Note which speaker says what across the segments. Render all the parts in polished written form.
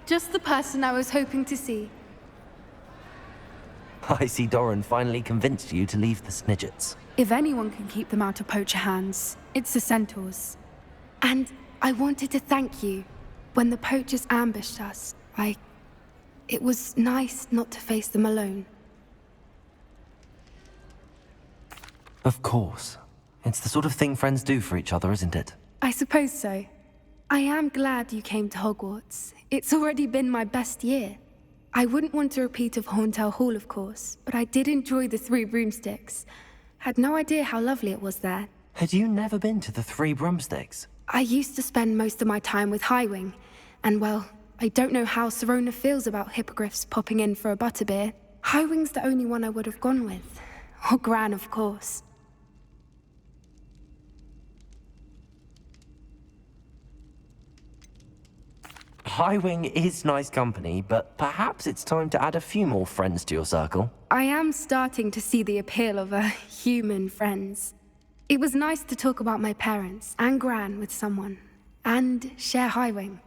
Speaker 1: Just the person I was hoping to see.
Speaker 2: I see Doran finally convinced you to leave the Snidgets.
Speaker 1: If anyone can keep them out of poacher hands, it's the centaurs. And I wanted to thank you. When the poachers ambushed us, it was nice not to face them alone.
Speaker 2: Of course. It's the sort of thing friends do for each other, isn't it?
Speaker 1: I suppose so. I am glad you came to Hogwarts. It's already been my best year. I wouldn't want a repeat of Horntail Hall, of course, but I did enjoy the Three Broomsticks. Had no idea how lovely it was there.
Speaker 2: Had you never been to the Three Broomsticks?
Speaker 1: I used to spend most of my time with Highwing, and well, I don't know how Serona feels about hippogriffs popping in for a butterbeer. Highwing's the only one I would have gone with. Or Gran, of course.
Speaker 2: Highwing is nice company, but perhaps it's time to add a few more friends to your circle.
Speaker 1: I am starting to see the appeal of human friends. It was nice to talk about my parents and Gran with someone, and share Highwing.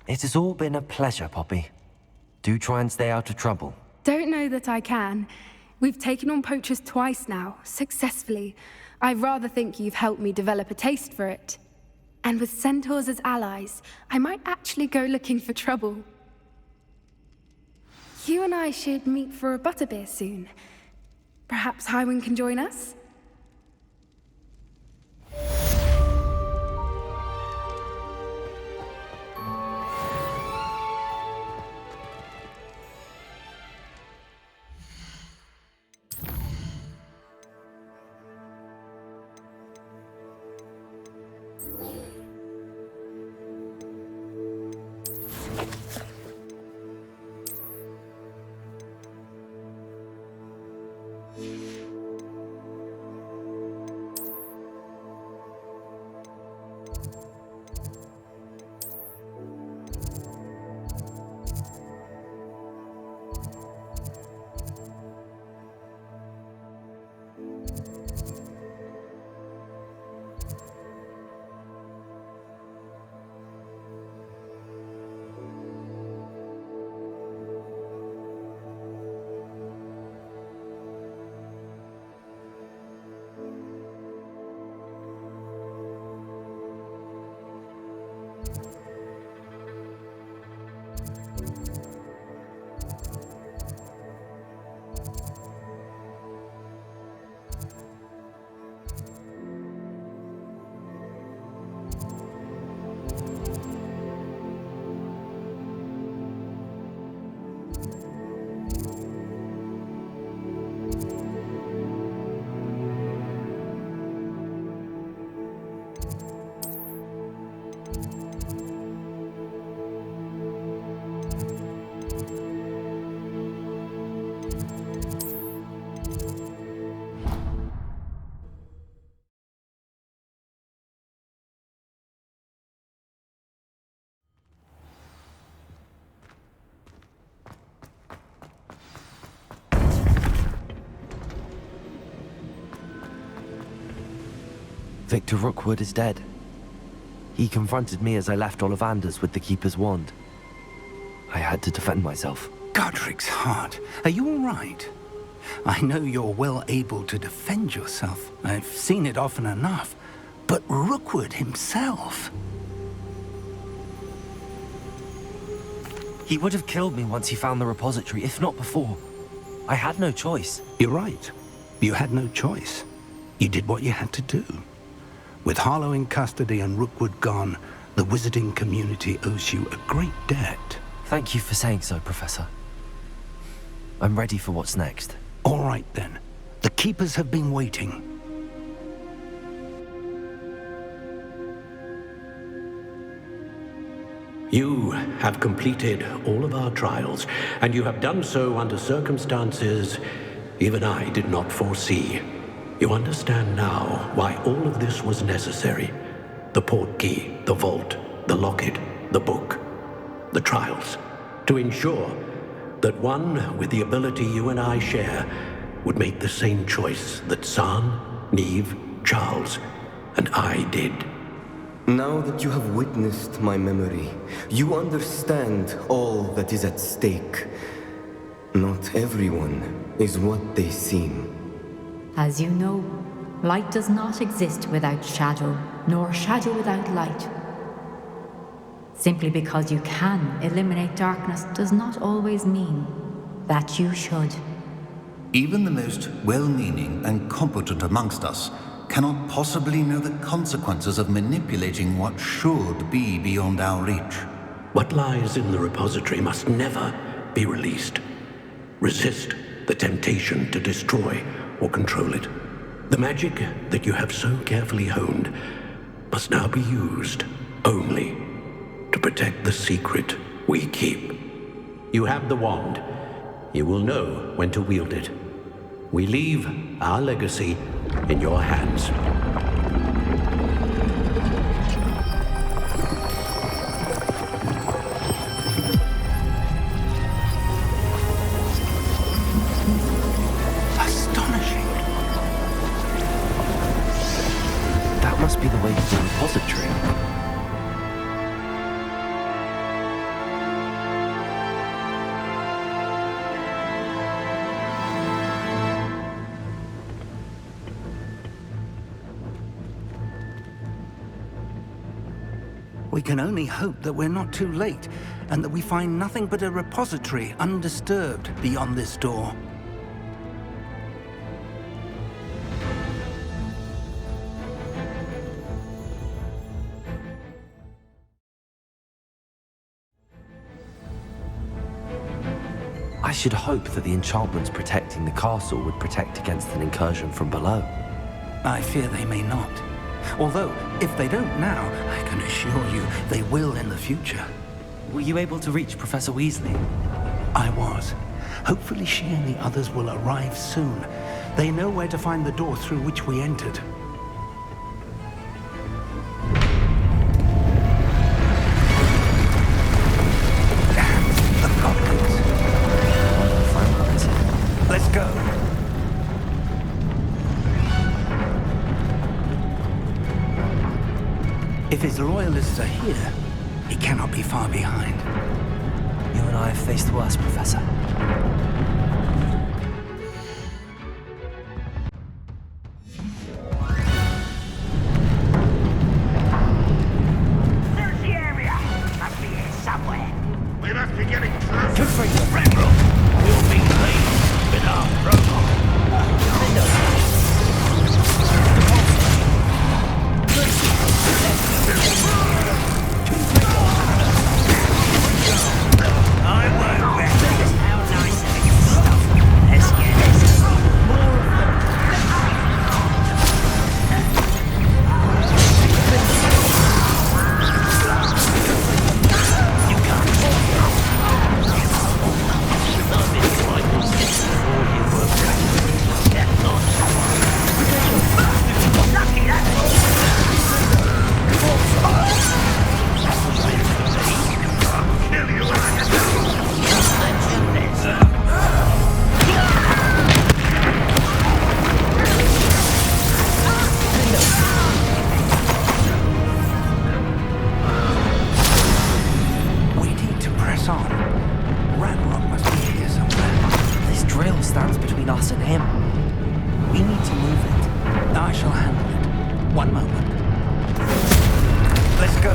Speaker 2: It has all been a pleasure, Poppy. Do try and stay out of trouble.
Speaker 1: Don't know that I can. We've taken on poachers twice now, successfully. I rather think you've helped me develop a taste for it. And with centaurs as allies, I might actually go looking for trouble. You and I should meet for a butterbeer soon. Perhaps Highwing can join us?
Speaker 2: Victor Rookwood is dead. He confronted me as I left Ollivander's with the Keeper's wand. I had to defend myself.
Speaker 3: Godric's heart. Are you all right? I know you're well able to defend yourself. I've seen it often enough. But Rookwood himself...
Speaker 2: He would have killed me once he found the repository, if not before. I had no choice.
Speaker 3: You're right. You had no choice. You did what you had to do. With Harlow in custody and Rookwood gone, the wizarding community owes you a great debt.
Speaker 2: Thank you for saying so, Professor. I'm ready for what's next.
Speaker 3: All right, then. The Keepers have been waiting.
Speaker 4: You have completed all of our trials, and you have done so under circumstances even I did not foresee. You understand now why all of this was necessary. The portkey, the vault, the locket, the book, the trials. To ensure that one with the ability you and I share would make the same choice that San, Neve, Charles, and I did.
Speaker 5: Now that you have witnessed my memory, you understand all that is at stake. Not everyone is what they seem.
Speaker 6: As you know, light does not exist without shadow, nor shadow without light. Simply because you can eliminate darkness does not always mean that you should.
Speaker 7: Even the most well-meaning and competent amongst us cannot possibly know the consequences of manipulating what should be beyond our reach.
Speaker 4: What lies in the repository must never be released. Resist the temptation to destroy or control it. The magic that you have so carefully honed must now be used only to protect the secret we keep. You have the wand. You will know when to wield it. We leave our legacy in your hands.
Speaker 3: Astonishing.
Speaker 2: That must be the way to the repository.
Speaker 3: We can only hope that we're not too late, and that we find nothing but a repository undisturbed beyond this door.
Speaker 2: I should hope that the enchantments protecting the castle would protect against an incursion from below.
Speaker 3: I fear they may not. Although, if they don't now, I can assure you they will in the future.
Speaker 2: Were you able to reach Professor Weasley?
Speaker 3: I was. Hopefully she and the others will arrive soon. They know where to find the door through which we entered. And the goblins. Let's go. If his loyalists are here, he cannot be far behind.
Speaker 2: You and I have faced worse, Professor.
Speaker 8: Search the area! Must be here somewhere.
Speaker 9: We must be getting close.
Speaker 2: Good for you.
Speaker 9: Red Room will be pleased with our protocol.
Speaker 8: I won't rest. How nice of it stuff. Let's get this. More of them. You can't talk. I've been fighting since before you were back. Get lost. Lucky that.
Speaker 9: Kill you when I get down.
Speaker 8: Let's do this.
Speaker 3: We need to press on. Ranrock must be here somewhere.
Speaker 2: This drill stands between us and him. We need to move it.
Speaker 3: I shall handle it. One moment. Let's go.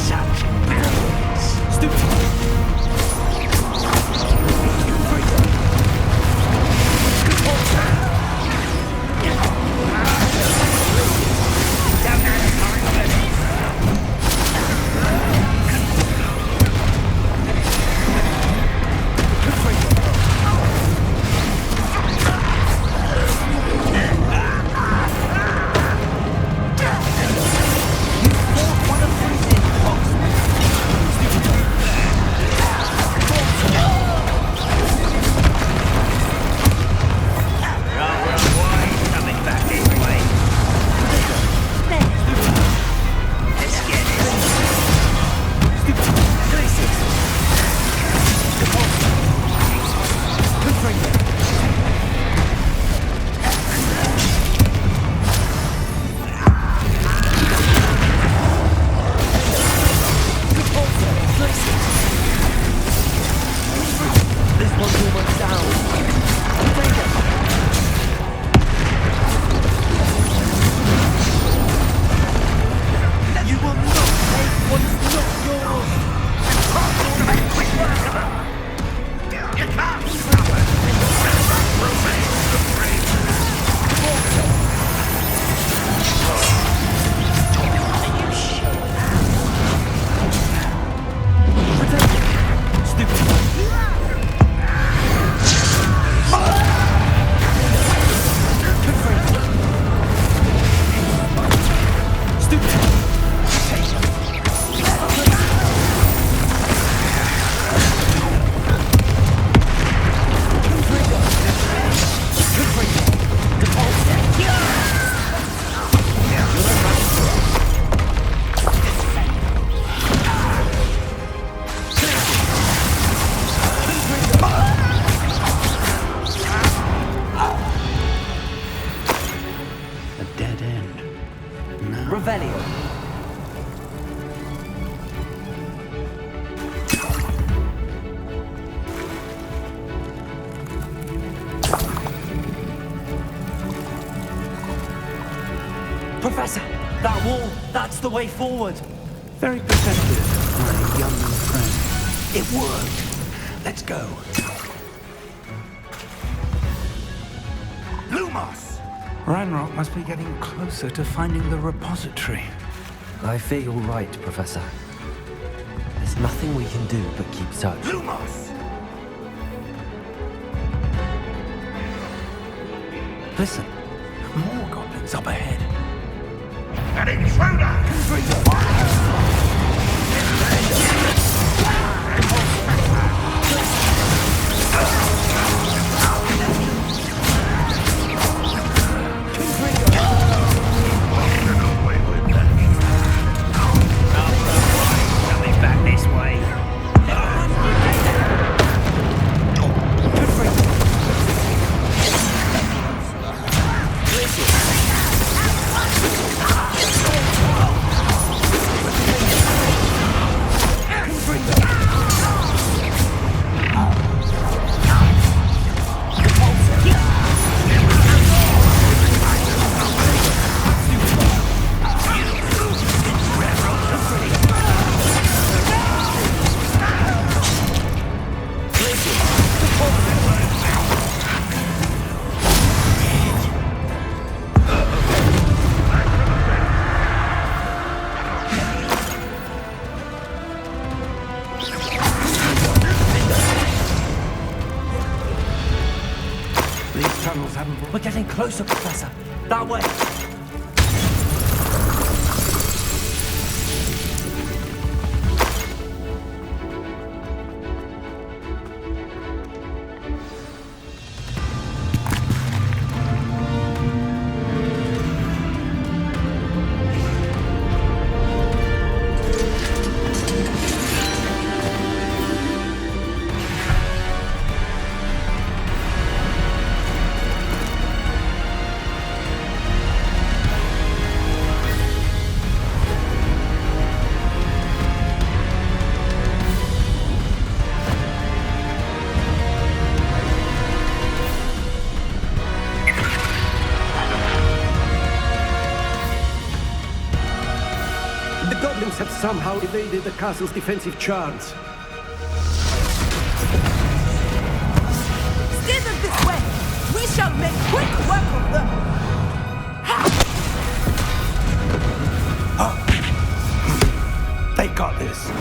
Speaker 8: Such brilliance.
Speaker 2: That wall, that's the way forward.
Speaker 3: Very perceptive, my young friend. It worked. Let's go. Lumos! Ranrock must be getting closer to finding the repository.
Speaker 2: I fear you're right, Professor. There's nothing we can do but keep searching.
Speaker 3: Lumos! Listen, more goblins up ahead.
Speaker 9: An intruder!
Speaker 8: Coming back this way.
Speaker 2: We're getting closer, Professor. That way.
Speaker 10: Have somehow evaded the castle's defensive charms.
Speaker 11: Steer them this way! We shall make quick work of them!
Speaker 3: They got this.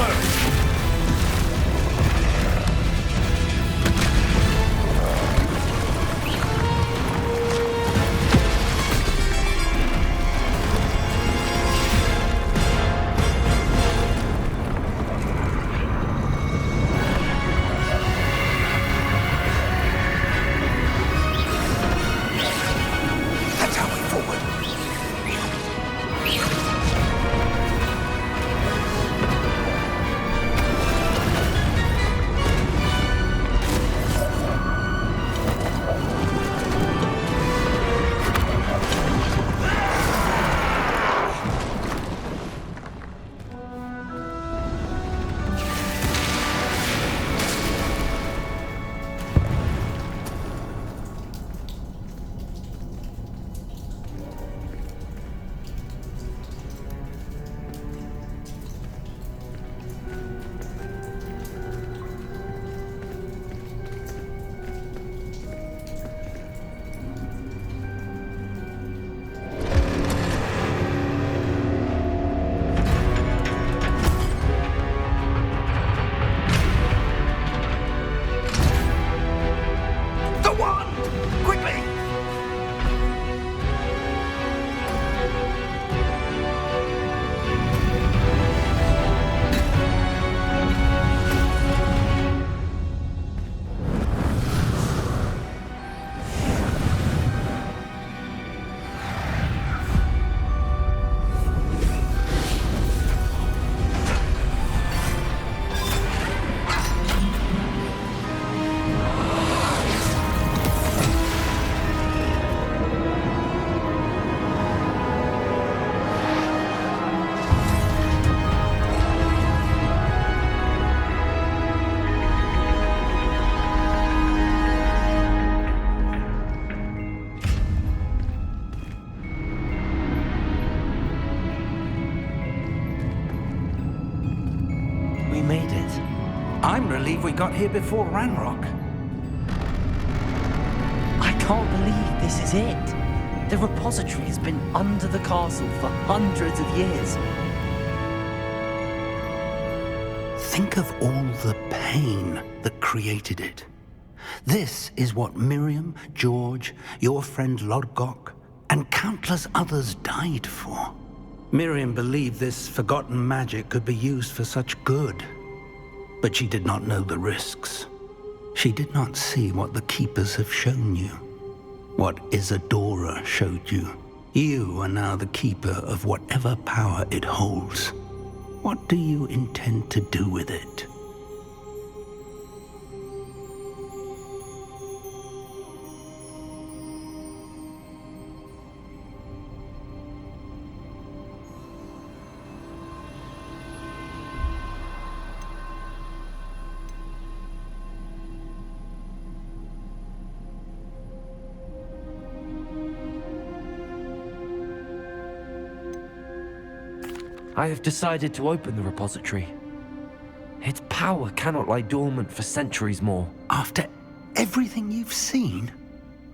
Speaker 9: first!
Speaker 3: I'm relieved we got here before Ranrock.
Speaker 2: I can't believe this is it. The repository has been under the castle for hundreds of years.
Speaker 3: Think of all the pain that created it. This is what Miriam, George, your friend Lodgok, and countless others died for. Miriam believed this forgotten magic could be used for such good. But she did not know the risks. She did not see what the Keepers have shown you. What Isadora showed you. You are now the Keeper of whatever power it holds. What do you intend to do with it?
Speaker 2: I have decided to open the repository. Its power cannot lie dormant for centuries more.
Speaker 3: After everything you've seen?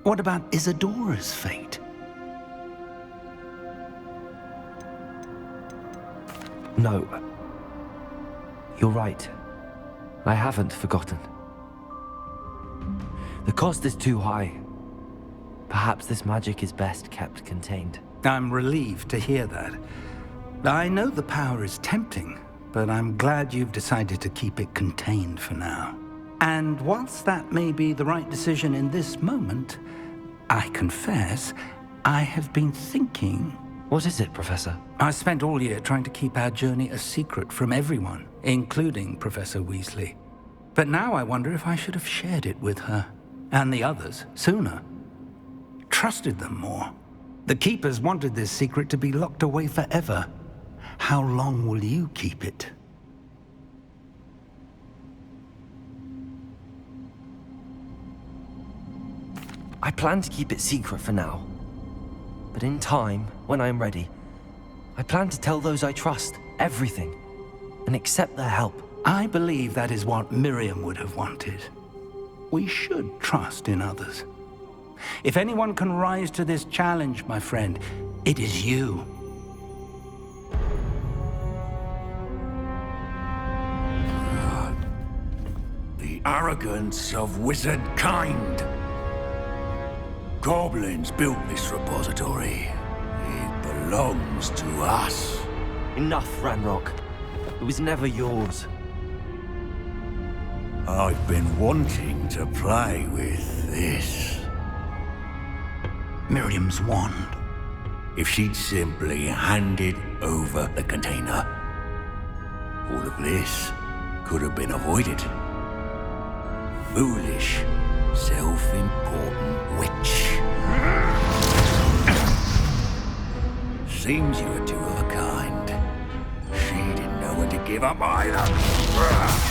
Speaker 3: What about Isadora's fate?
Speaker 2: No. You're right. I haven't forgotten. The cost is too high. Perhaps this magic is best kept contained.
Speaker 3: I'm relieved to hear that. I know the power is tempting, but I'm glad you've decided to keep it contained for now. And whilst that may be the right decision in this moment, I confess, I have been thinking...
Speaker 2: What is it, Professor?
Speaker 3: I spent all year trying to keep our journey a secret from everyone, including Professor Weasley. But now I wonder if I should have shared it with her, and the others, sooner. Trusted them more. The Keepers wanted this secret to be locked away forever. How long will you keep it?
Speaker 2: I plan to keep it secret for now. But in time, when I am ready, I plan to tell those I trust everything and accept their help.
Speaker 3: I believe that is what Miriam would have wanted. We should trust in others. If anyone can rise to this challenge, my friend, it is you.
Speaker 9: arrogance of wizard kind. Goblins built this repository. It belongs to us.
Speaker 2: Enough, Ranrock. It was never yours.
Speaker 9: I've been wanting to play with this.
Speaker 3: Miriam's wand.
Speaker 9: If she'd simply handed over the container, all of this could have been avoided. Foolish, self-important witch. Seems you were two of a kind. She didn't know when to give up either.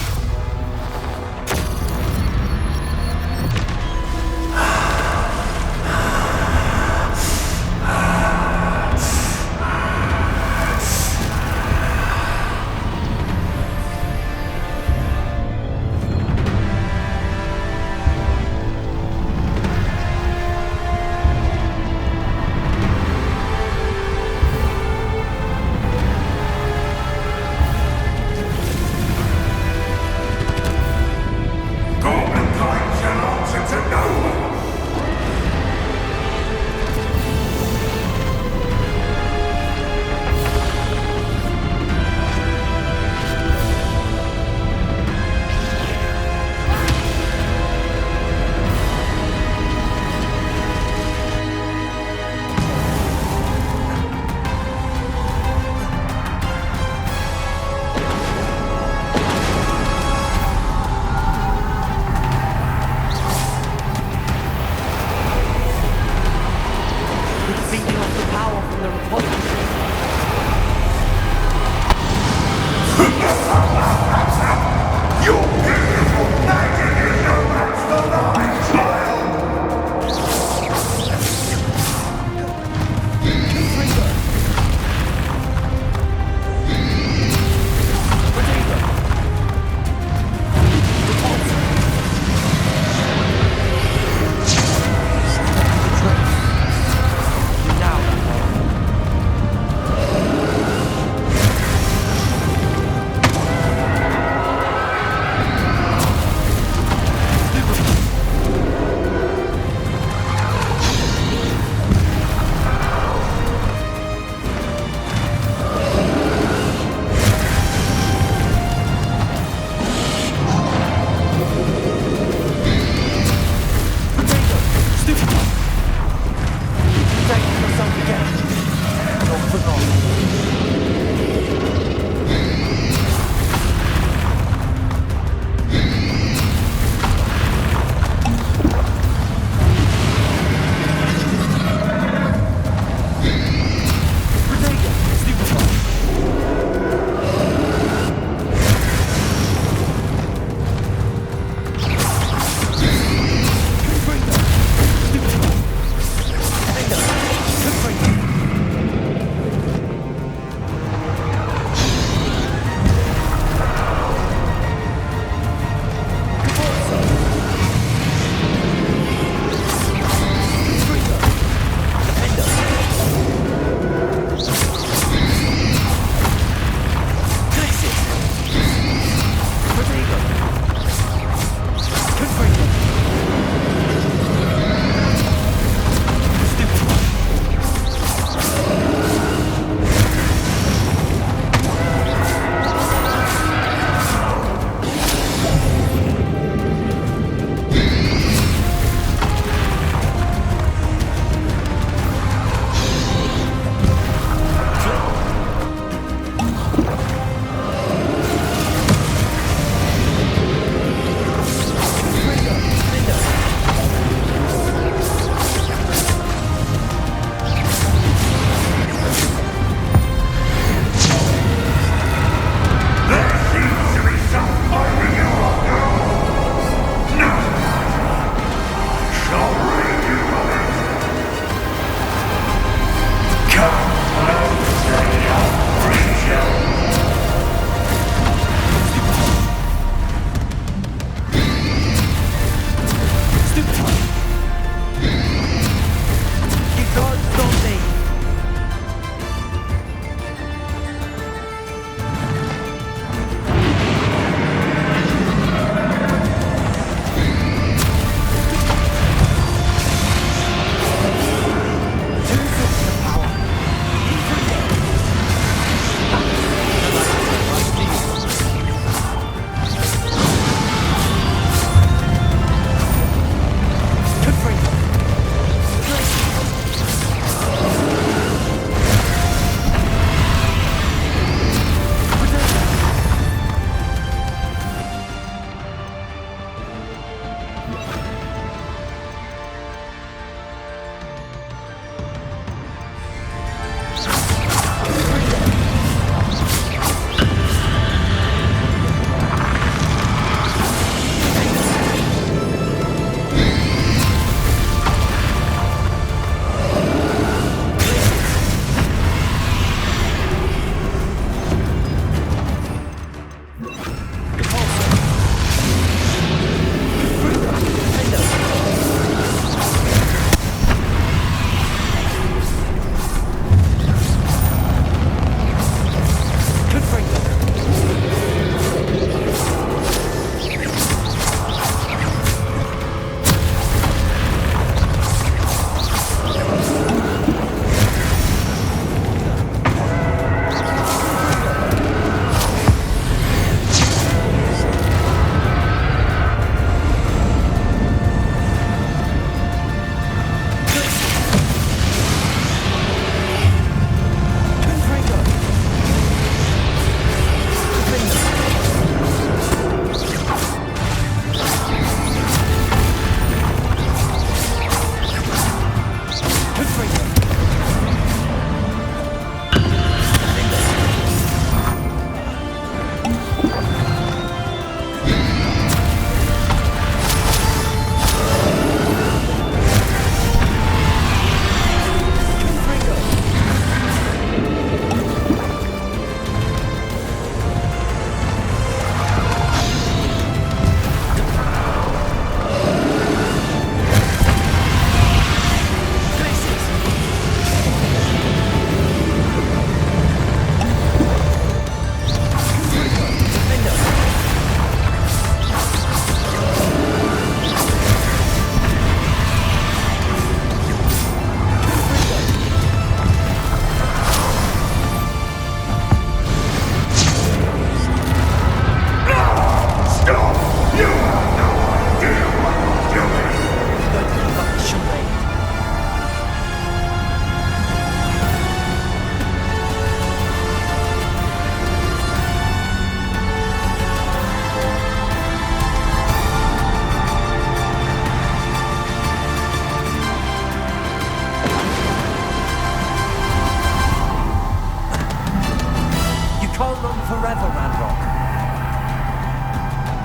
Speaker 2: long forever, Ranrock.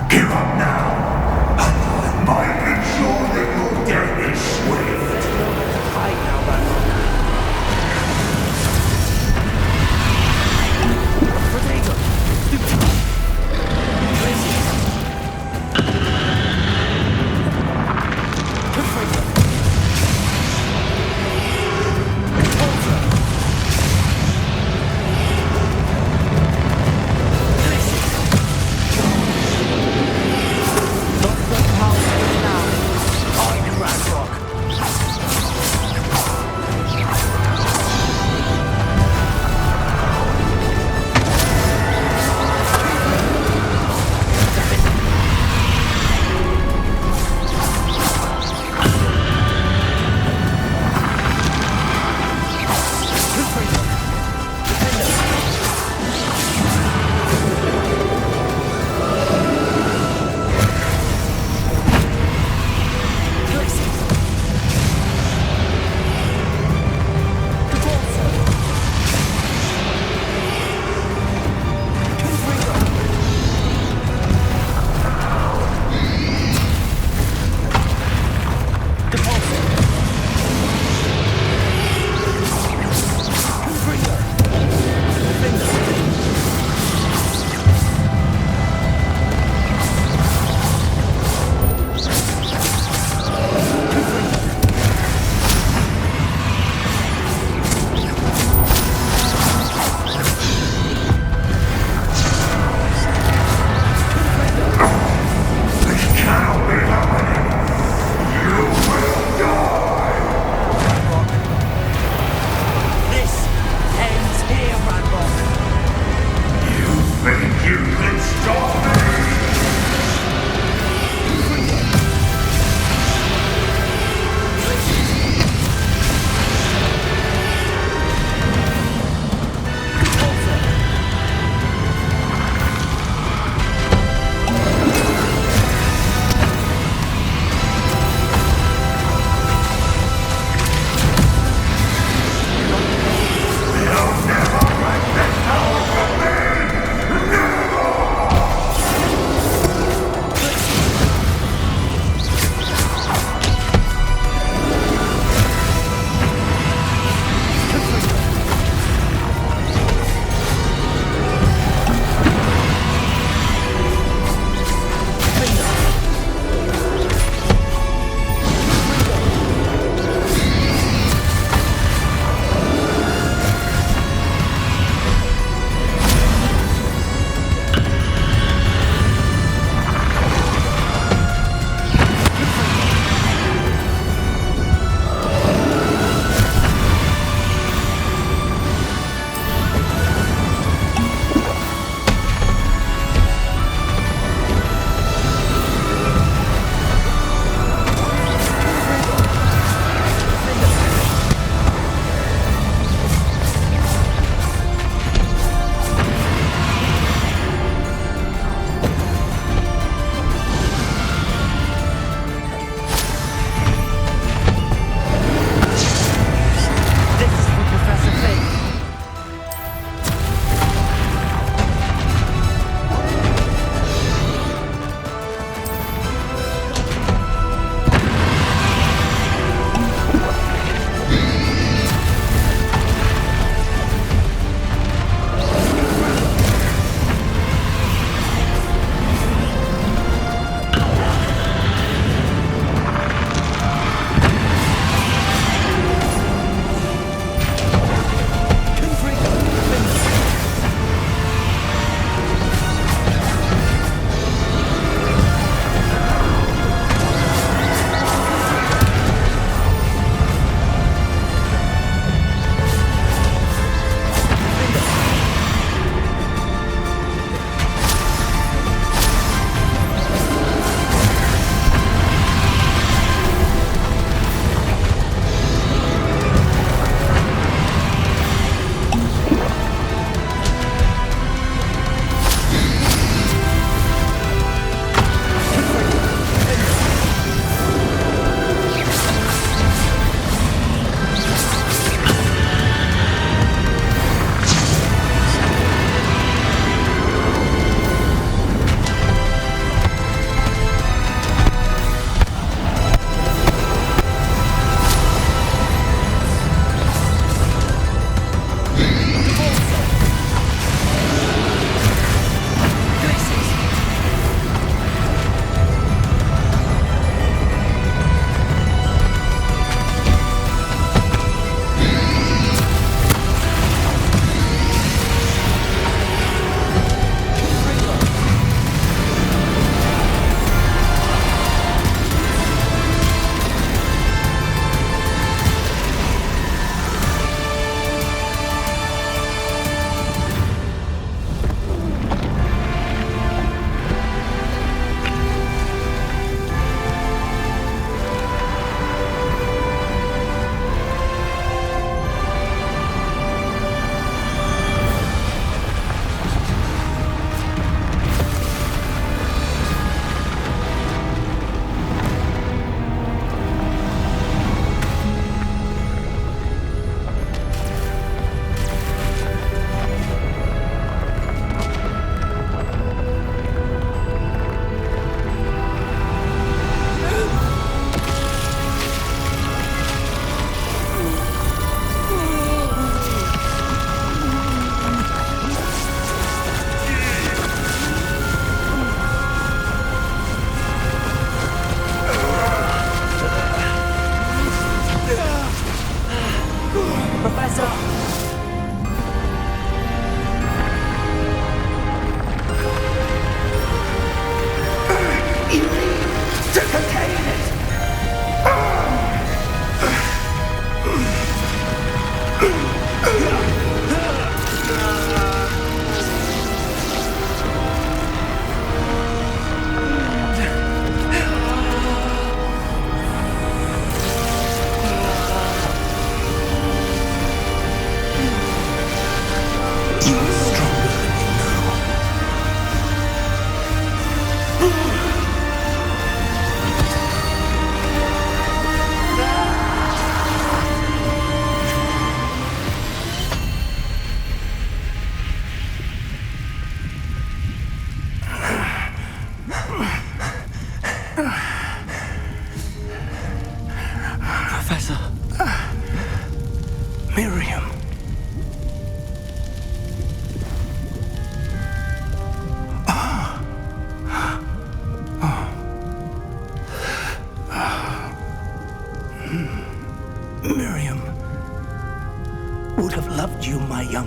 Speaker 12: Give up now, and I might ensure that your death is swift.
Speaker 2: There's nowhere to hide now, Ranrock. Potato!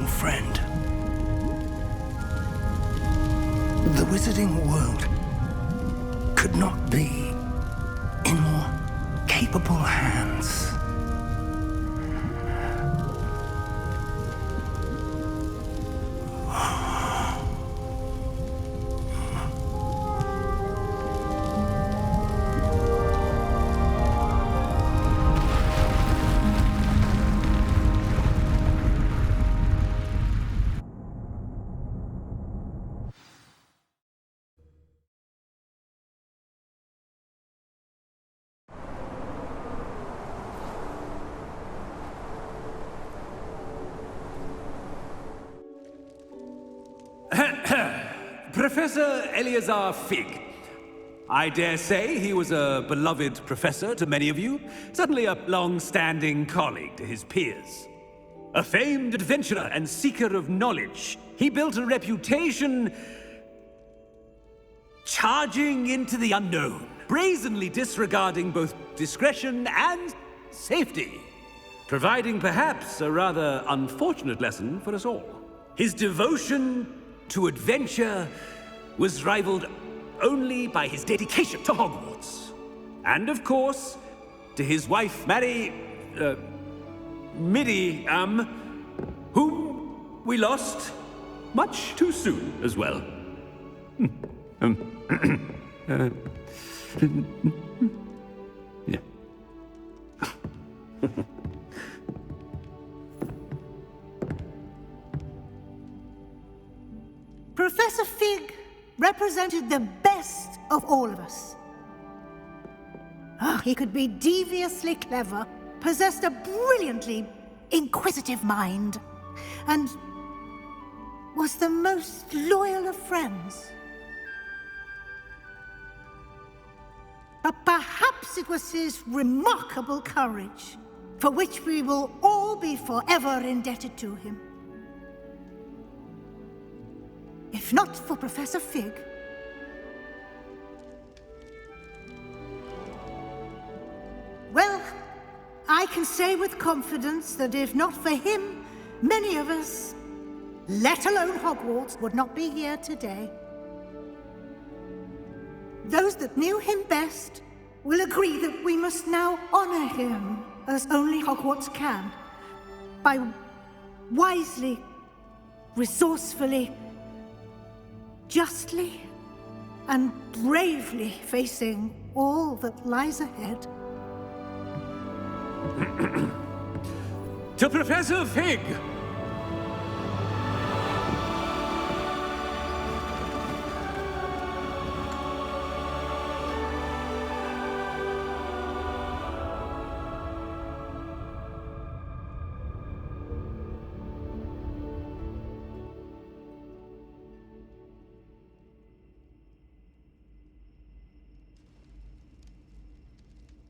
Speaker 3: young friend. The wizarding world could not be in more capable hands.
Speaker 13: Professor Eleazar Fig. I dare say he was a beloved professor to many of you, certainly a long-standing colleague to his peers. A famed adventurer and seeker of knowledge, he built a reputation charging into the unknown, brazenly disregarding both discretion and safety, providing perhaps a rather unfortunate lesson for us all. His devotion to adventure was rivaled only by his dedication to Hogwarts. And of course, to his wife, Middy, whom we lost much too soon as well. Yeah.
Speaker 14: Professor Fig represented the best of all of us. He could be deviously clever, possessed a brilliantly inquisitive mind, and was the most loyal of friends. But perhaps it was his remarkable courage, for which we will all be forever indebted to him. If not for Professor Fig, well, I can say with confidence that if not for him, many of us, let alone Hogwarts, would not be here today. Those that knew him best will agree that we must now honor him as only Hogwarts can, by wisely, resourcefully, justly and bravely facing all that lies ahead.
Speaker 13: To Professor Fig!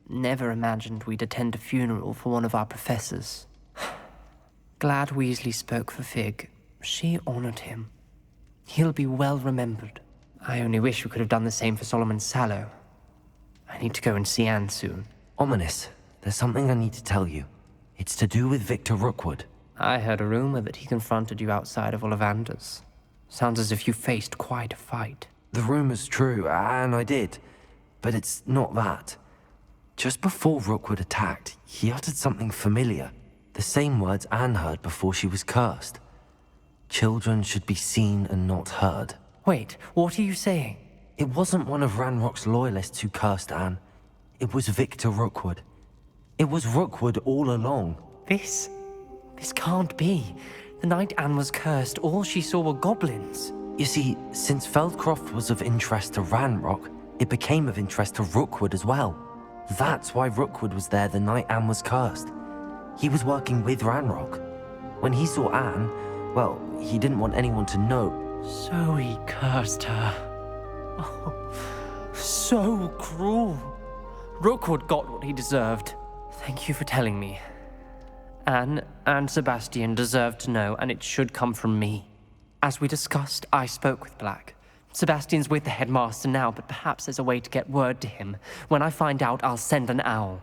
Speaker 15: Never imagined we'd attend a funeral for one of our professors. Glad Weasley spoke for Fig. She honored him. He'll be well remembered. I only wish we could have done the same for Solomon Sallow. I need to go and see Anne soon.
Speaker 2: Ominous, there's something I need to tell you. It's to do with Victor Rookwood.
Speaker 15: I heard a rumor that he confronted you outside of Ollivander's. Sounds as if you faced quite a fight.
Speaker 2: The rumor's true, and I did. But it's not that. Just before Rookwood attacked, he uttered something familiar. The same words Anne heard before she was cursed. Children should be seen and not heard.
Speaker 15: Wait, what are you saying?
Speaker 2: It wasn't one of Ranrock's loyalists who cursed Anne. It was Victor Rookwood. It was Rookwood all along.
Speaker 15: This can't be. The night Anne was cursed, all she saw were goblins.
Speaker 2: You see, since Feldcroft was of interest to Ranrock, it became of interest to Rookwood as well. That's why Rookwood was there the night Anne was cursed. He was working with Ranrock. When he saw Anne, well, he didn't want anyone to know.
Speaker 15: So he cursed her. Oh, so cruel. Rookwood got what he deserved. Thank you for telling me. Anne and Sebastian deserve to know, and it should come from me. As we discussed, I spoke with Black. Sebastian's with the headmaster now, but perhaps there's a way to get word to him. When I find out, I'll send an owl.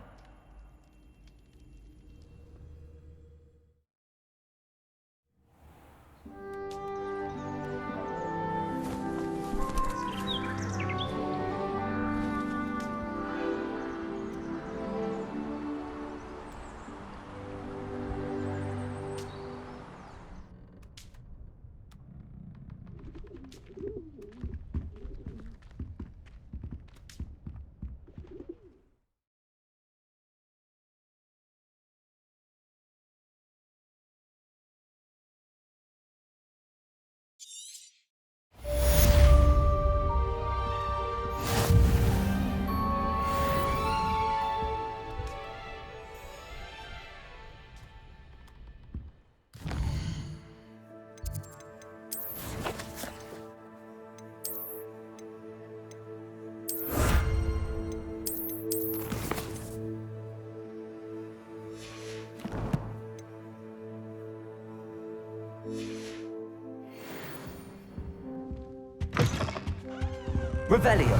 Speaker 2: Revelio.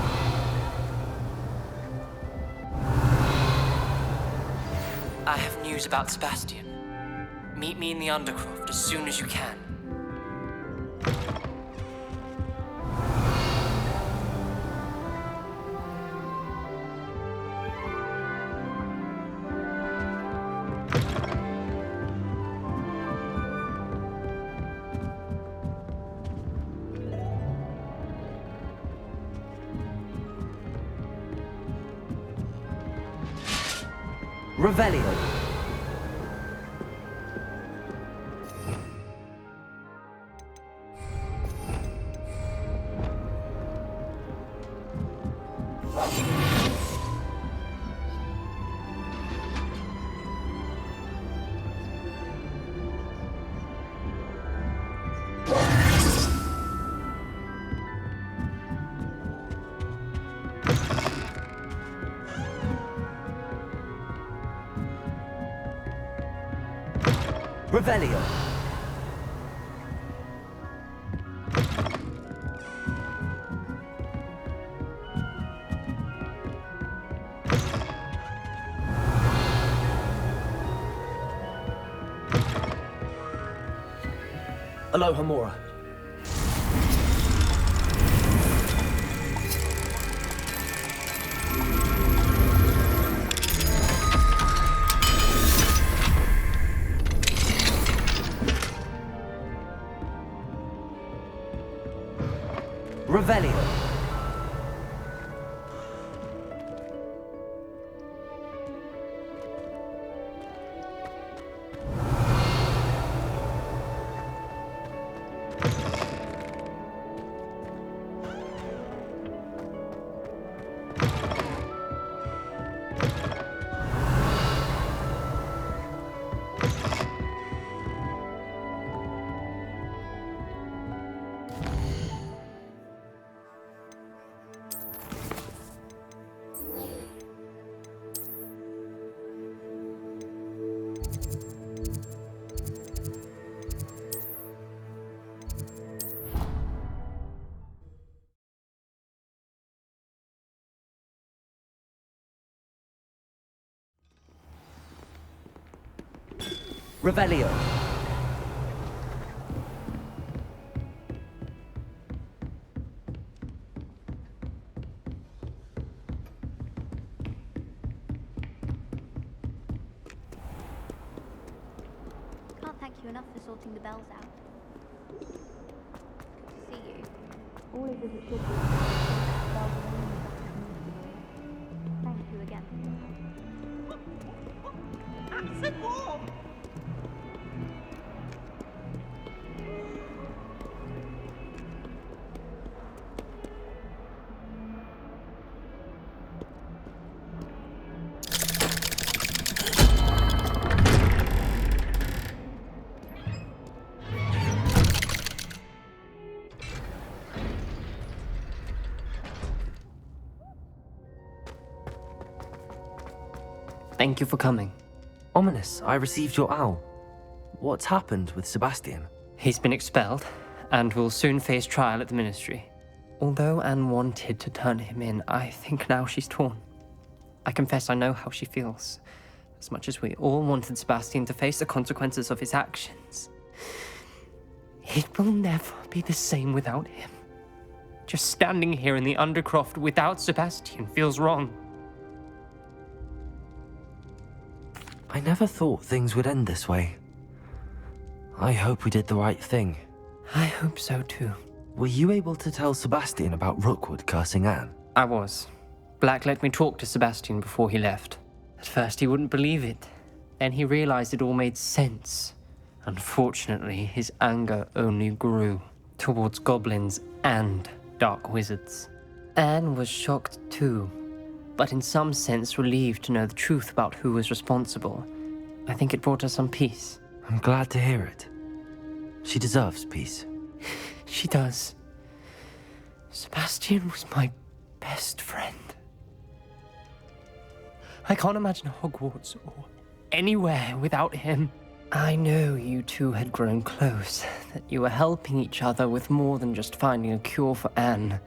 Speaker 15: I have news about Sebastian. Meet me in the Undercroft as soon as you can.
Speaker 2: Revelio. Revelio.
Speaker 16: Aloha Mora.
Speaker 2: Revelio. Revelio.
Speaker 17: Can't thank you enough for sorting the bells out. Good to see you. Always as it should be. Thank you again. Acid war!
Speaker 15: Thank you for coming.
Speaker 2: Ominous, I received your owl. What's happened with Sebastian?
Speaker 15: He's been expelled, and will soon face trial at the Ministry. Although Anne wanted to turn him in, I think now she's torn. I confess I know how she feels. As much as we all wanted Sebastian to face the consequences of his actions. It will never be the same without him. Just standing here in the Undercroft without Sebastian feels wrong.
Speaker 2: I never thought things would end this way. I hope we did the right thing.
Speaker 15: I hope so too.
Speaker 2: Were you able to tell Sebastian about Rookwood cursing Anne?
Speaker 15: I was. Black let me talk to Sebastian before he left. At first he wouldn't believe it. Then he realized it all made sense. Unfortunately, his anger only grew towards goblins and dark wizards. Anne was shocked too, but in some sense relieved to know the truth about who was responsible. I think it brought her some peace.
Speaker 2: I'm glad to hear it. She deserves peace.
Speaker 15: She does. Sebastian was my best friend. I can't imagine Hogwarts or anywhere without him. I know you two had grown close, that you were helping each other with more than just finding a cure for Anne.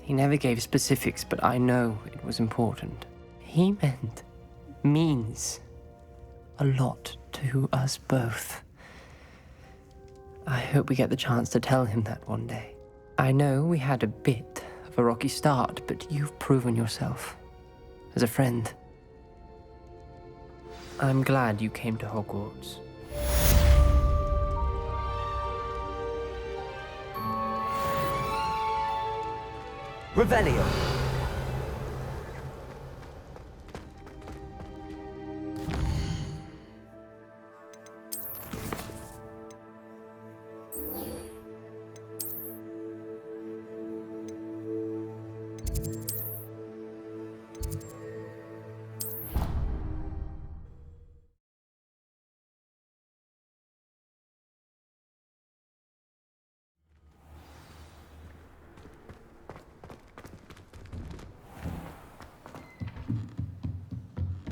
Speaker 15: He never gave specifics, but I know it was important. He means a lot to us both. I hope we get the chance to tell him that one day. I know we had a bit of a rocky start, but you've proven yourself as a friend. I'm glad you came to Hogwarts.
Speaker 2: Revelio.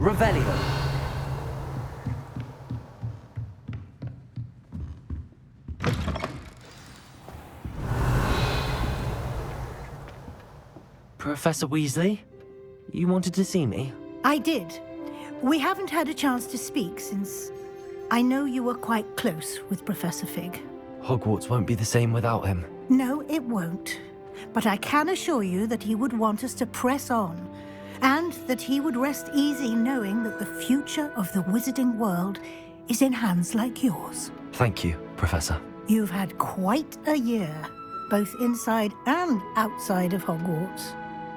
Speaker 2: Revelio. Professor Weasley, you wanted to see me?
Speaker 14: I did. We haven't had a chance to speak since I know you were quite close with Professor Fig.
Speaker 2: Hogwarts won't be the same without him.
Speaker 14: No, it won't. But I can assure you that he would want us to press on, and that he would rest easy knowing that the future of the wizarding world is in hands like yours.
Speaker 2: Thank you, Professor.
Speaker 14: You've had quite a year, both inside and outside of Hogwarts.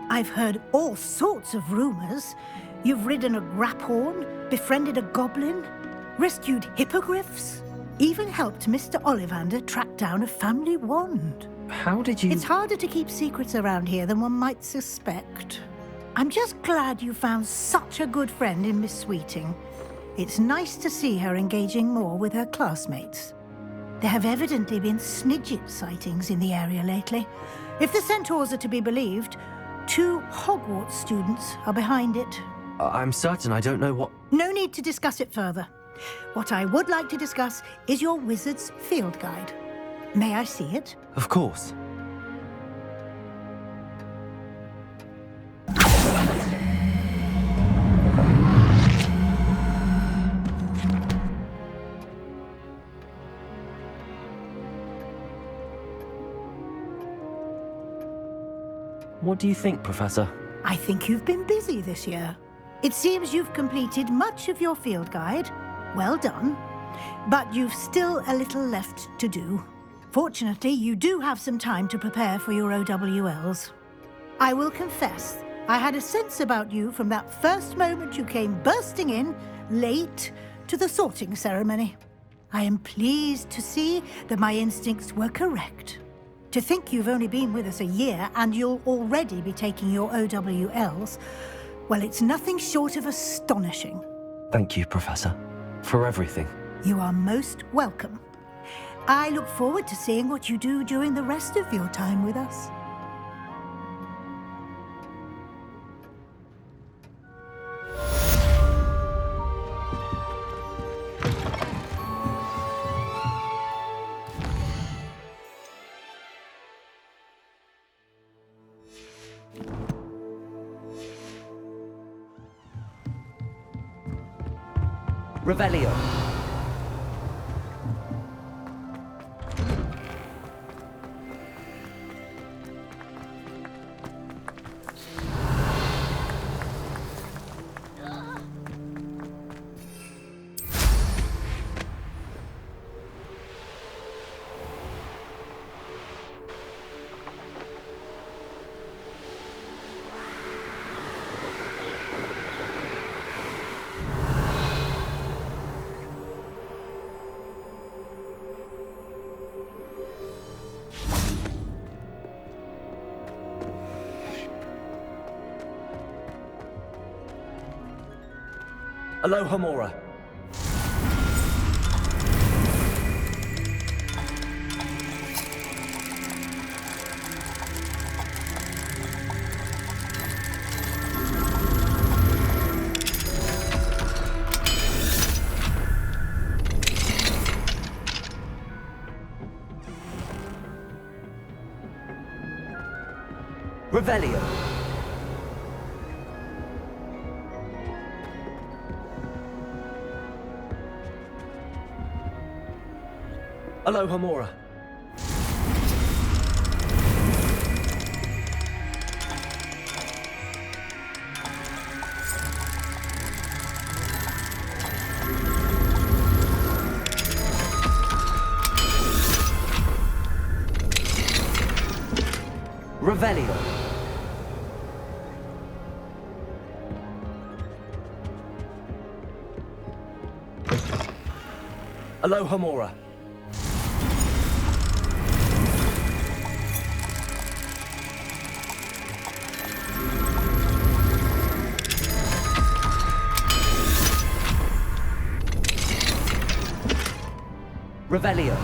Speaker 14: I've heard all sorts of rumors. You've ridden a graphorn, befriended a goblin, rescued hippogriffs, even helped Mr. Ollivander track down a family wand.
Speaker 2: How did you...
Speaker 14: It's harder to keep secrets around here than one might suspect. I'm just glad you found such a good friend in Miss Sweeting. It's nice to see her engaging more with her classmates. There have evidently been Snidget sightings in the area lately. If the centaurs are to be believed, 2 Hogwarts students are behind it.
Speaker 2: I'm certain I don't know what...
Speaker 14: No need to discuss it further. What I would like to discuss is your wizard's field guide. May I see it?
Speaker 2: Of course. What do you think, Professor?
Speaker 14: I think you've been busy this year. It seems you've completed much of your field guide. Well done. But you've still a little left to do. Fortunately, you do have some time to prepare for your OWLs. I will confess, I had a sense about you from that first moment you came bursting in, late, to the sorting ceremony. I am pleased to see that my instincts were correct. To think you've only been with us a year and you'll already be taking your OWLs, well, it's nothing short of astonishing.
Speaker 2: Thank you, Professor, for everything.
Speaker 14: You are most welcome. I look forward to seeing what you do during the rest of your time with us.
Speaker 2: Revelio. Aloha Mora. Revelio. Alohomora. Revelio. Alohomora. Revelio.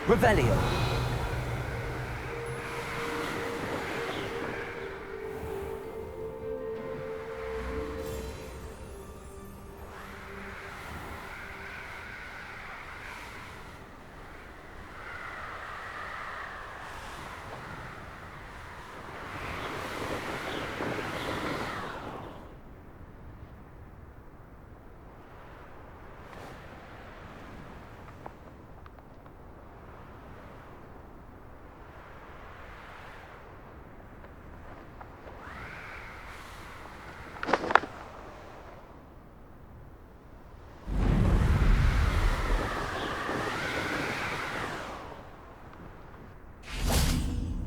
Speaker 2: Revelio.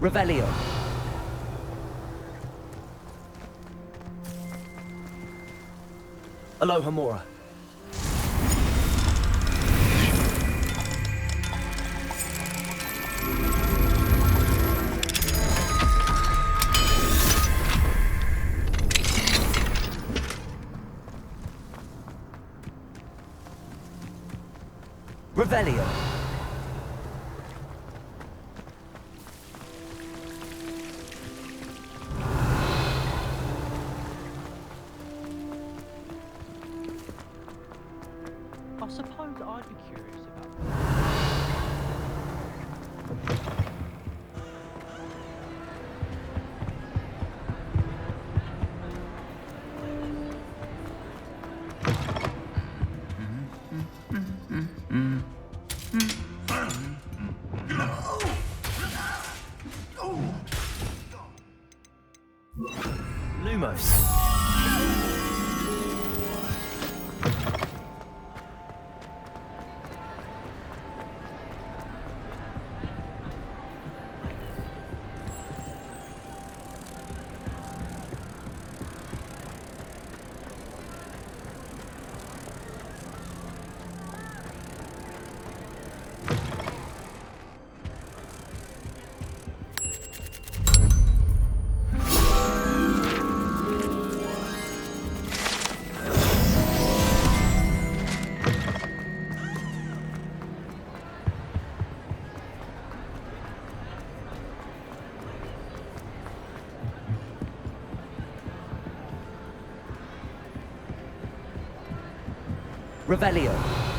Speaker 2: Revelio. Alohomora. Revelio.
Speaker 15: I suppose I'd be curious about
Speaker 2: Lumos. Revelio.